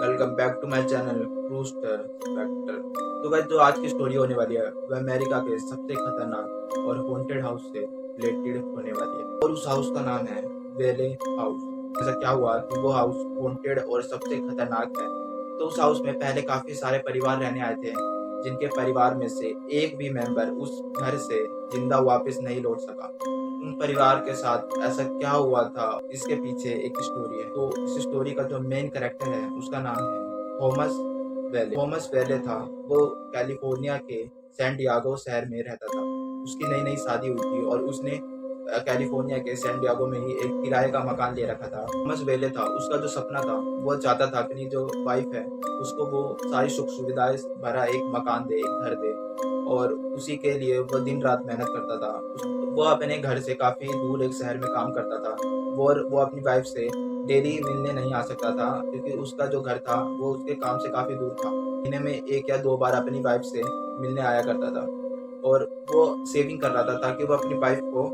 Welcome back to my channel Brewster Spector. तो guys जो आज की स्टोरी होने वाली है वह अमेरिका के सबसे खतरनाक और हॉन्टेड हाउस से रिलेटेड होने वाली है और उस हाउस का नाम है वेले हाउस। ऐसा क्या हुआ कि वो हाउस हॉन्टेड और सबसे खतरनाक है। तो उस हाउस में पहले काफी सारे परिवार रहने आए थे, जिनके परिवार में से एक भी मेंबर उस घर से जिंदा वापस नहीं लौट सका। उन परिवार के साथ ऐसा क्या हुआ था, इसके पीछे एक स्टोरी है। तो इस स्टोरी का जो मेन कैरेक्टर है उसका नाम है थॉमस वेले। थॉमस वेले था, वो कैलिफोर्निया के सैन डियागो शहर में रहता था। उसकी नई नई शादी हुई थी और उसने कैलिफोर्निया के सैन डियागो में ही एक किराए का मकान ले रखा था। थॉमस वेले था, उसका जो सपना था वो चाहता था अपनी जो वाइफ है उसको वो सारी सुख सुविधाएं भरा एक मकान दे, एक घर दे, और उसी के लिए वो दिन रात मेहनत करता था। वो अपने घर से काफ़ी दूर एक शहर में काम करता था। वो अपनी वाइफ से डेली मिलने नहीं आ सकता था, क्योंकि उसका जो घर था वो उसके काम से काफ़ी दूर था। महीने में 1 या 2 बार अपनी वाइफ से मिलने आया करता था और वो सेविंग कर रहा था ताकि वो अपनी वाइफ को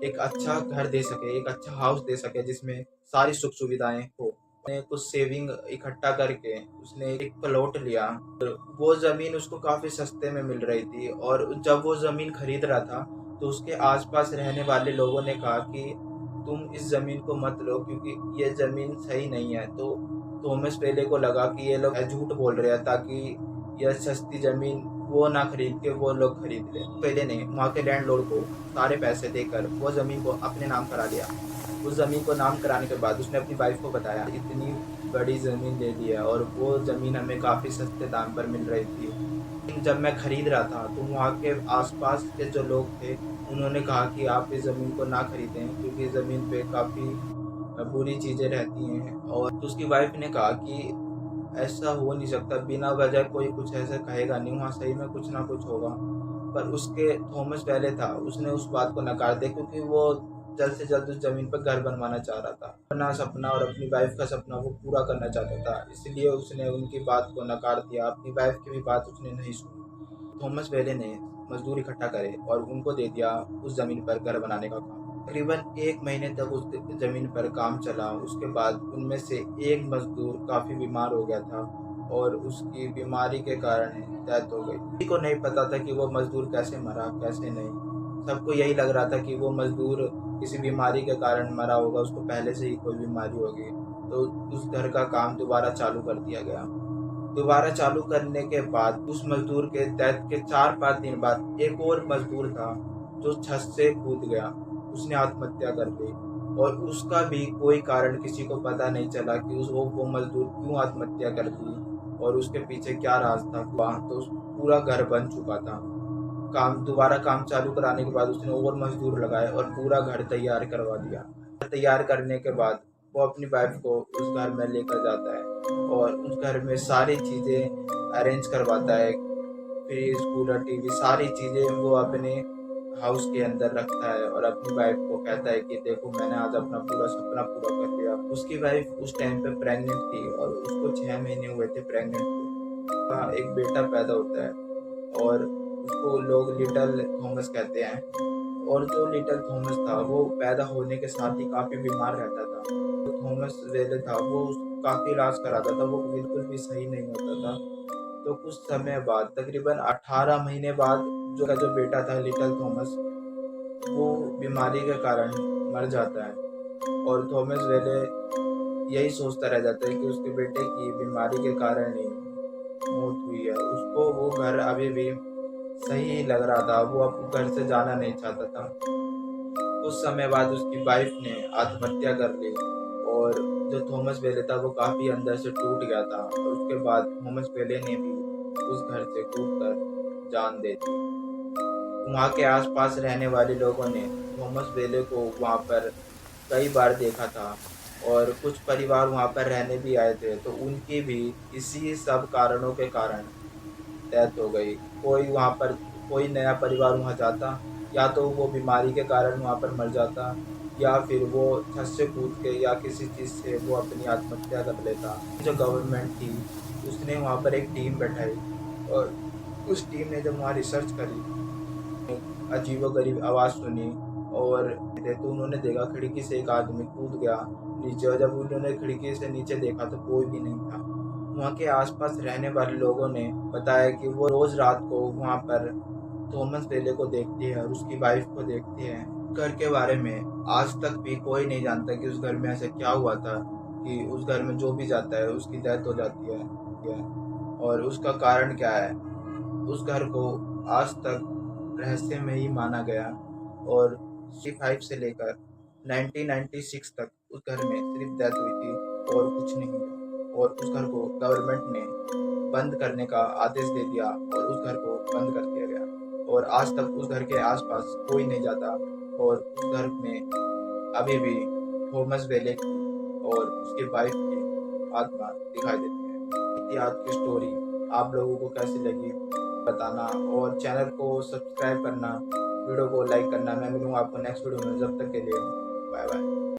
एक अच्छा घर दे सके, एक अच्छा हाउस दे सके जिसमें सारी सुख सुविधाएं हो। उसने कुछ सेविंग इकट्ठा करके उसने एक प्लॉट लिया। वो ज़मीन उसको काफ़ी सस्ते में मिल रही थी और जब वो ज़मीन खरीद रहा था तो उसके आसपास रहने वाले लोगों ने कहा कि तुम इस ज़मीन को मत लो क्योंकि ये ज़मीन सही नहीं है। तो थॉमस पेले को लगा कि ये लोग झूठ बोल रहे हैं ताकि यह सस्ती ज़मीन वो ना खरीद के वो लोग खरीद लें। पेले ने वहाँ के लैंडलॉर्ड को सारे पैसे देकर वो ज़मीन को अपने नाम करा लिया। उस ज़मीन को नाम कराने के बाद उसने अपनी वाइफ को बताया, इतनी बड़ी ज़मीन ले ली है और वो ज़मीन हमें काफ़ी सस्ते दाम पर मिल रही थी। लेकिन जब मैं खरीद रहा था तो वहाँ के आसपास के जो लोग थे उन्होंने कहा कि आप इस ज़मीन को ना खरीदें क्योंकि ज़मीन पे काफ़ी बुरी चीज़ें रहती हैं। और तो उसकी वाइफ ने कहा कि ऐसा हो नहीं सकता, बिना वजह कोई कुछ ऐसा कहेगा नहीं, वहाँ सही में कुछ ना कुछ होगा। पर उसके थॉमस पहले था, उसने उस बात को नकार दिया क्योंकि वो जल्द से जल्द उस ज़मीन पर घर बनवाना चाह रहा था। अपना सपना और अपनी वाइफ का सपना वो पूरा करना चाहता था, इसलिए उसने उनकी बात को नकार दिया, अपनी वाइफ की भी बात उसने नहीं सुनी। थॉमस वेले ने मजदूर इकट्ठा करे और उनको दे दिया उस ज़मीन पर घर बनाने का काम। तकरीबन 1 महीने तक उस ज़मीन पर काम चला। उसके बाद उनमें से एक मजदूर काफ़ी बीमार हो गया था और उसकी बीमारी के कारण डेथ हो गई। किसी को नहीं पता था कि वो मजदूर कैसे मरा, कैसे नहीं। सबको यही लग रहा था कि वो मजदूर किसी बीमारी के कारण मरा होगा, उसको पहले से ही कोई बीमारी होगी। तो उस घर का काम दोबारा चालू कर दिया गया। दोबारा चालू करने के बाद उस मजदूर के डेथ के 4-5 दिन बाद एक और मजदूर था जो छत से कूद गया। उसने आत्महत्या कर ली और उसका भी कोई कारण किसी को पता नहीं चला कि वो मजदूर क्यों आत्महत्या कर दी और उसके पीछे क्या राज था। वहाँ तो पूरा घर बन चुका था। दोबारा काम चालू कराने के बाद उसने और मजदूर लगाए और पूरा घर तैयार करवा दिया। तैयार करने के बाद वो अपनी वाइफ को उस घर में लेकर जाता है और उस घर में सारी चीज़ें अरेंज करवाता है। फ्रिज, कूलर, टीवी सारी चीज़ें वो अपने हाउस के अंदर रखता है और अपनी वाइफ को कहता है कि देखो मैंने आज अपना पूरा सपना पूरा कर लिया। उसकी वाइफ उस टाइम पे प्रेग्नेंट थी और उसको 6 महीने हुए थे प्रेग्नेंट को। एक बेटा पैदा होता है और उसको लोग लिटिल थॉमस कहते हैं। और जो लिटिल थॉमस था वो पैदा होने के साथ ही काफ़ी बीमार रहता था। जो थॉमस वेले था वो काफ़ी इलाज कराता था, वो बिल्कुल भी सही नहीं होता था। तो कुछ समय बाद तकरीबन 18 महीने बाद जो बेटा था लिटिल थॉमस, वो बीमारी के कारण मर जाता है और थॉमस वेले यही सोचता रह जाता है कि उसके बेटे की बीमारी के कारण ही मौत हुई है। उसको वो घर अभी भी सही लग रहा था, वो अब घर से जाना नहीं चाहता था। कुछ समय बाद उसकी वाइफ ने आत्महत्या कर ली और जो थॉमस वेले था वो काफ़ी अंदर से टूट गया था और उसके बाद थॉमस वेले ने भी उस घर से कूदकर जान दे दी। वहाँ के आसपास रहने वाले लोगों ने थॉमस वेले को वहाँ पर कई बार देखा था और कुछ परिवार वहाँ पर रहने भी आए थे, तो उनकी भी इसी सब कारणों के कारण डेथ हो गई। कोई नया परिवार वहाँ जाता, या तो वो बीमारी के कारण वहाँ पर मर जाता या फिर वो छत से कूद के या किसी चीज़ से वो अपनी आत्महत्या कर लेता। जो गवर्नमेंट थी उसने वहाँ पर एक टीम बैठाई और उस टीम ने जब वहाँ रिसर्च करी, अजीबोगरीब आवाज़ सुनी और तो उन्होंने देखा खिड़की से एक आदमी कूद गया नीचे, और जब उन्होंने खिड़की से नीचे देखा तो कोई भी नहीं था। वहाँ के आसपास रहने वाले लोगों ने बताया कि वो रोज रात को वहाँ पर थॉमस वेले को देखती है और उसकी वाइफ को देखती है। घर के बारे में आज तक भी कोई नहीं जानता कि उस घर में ऐसा क्या हुआ था कि उस घर में जो भी जाता है उसकी डेथ हो जाती है और उसका कारण क्या है। उस घर को आज तक रहस्य में ही माना गया और 5 से लेकर 1996 तक उस घर में सिर्फ डेथ हुई थी और कुछ नहीं हुआ और उस घर को गवर्नमेंट ने बंद करने का आदेश दे दिया और उस घर को बंद कर दिया गया और आज तक उस घर के आसपास कोई नहीं जाता और उस घर में अभी भी थॉमस वेले की और उसके वाइफ की आत्मा दिखाई देती है। इतनी आज की स्टोरी आप लोगों को कैसी लगी बताना और चैनल को सब्सक्राइब करना, वीडियो को लाइक करना। मैं मिलूंगा आपको नेक्स्ट वीडियो में, जब तक के लिए बाय बाय।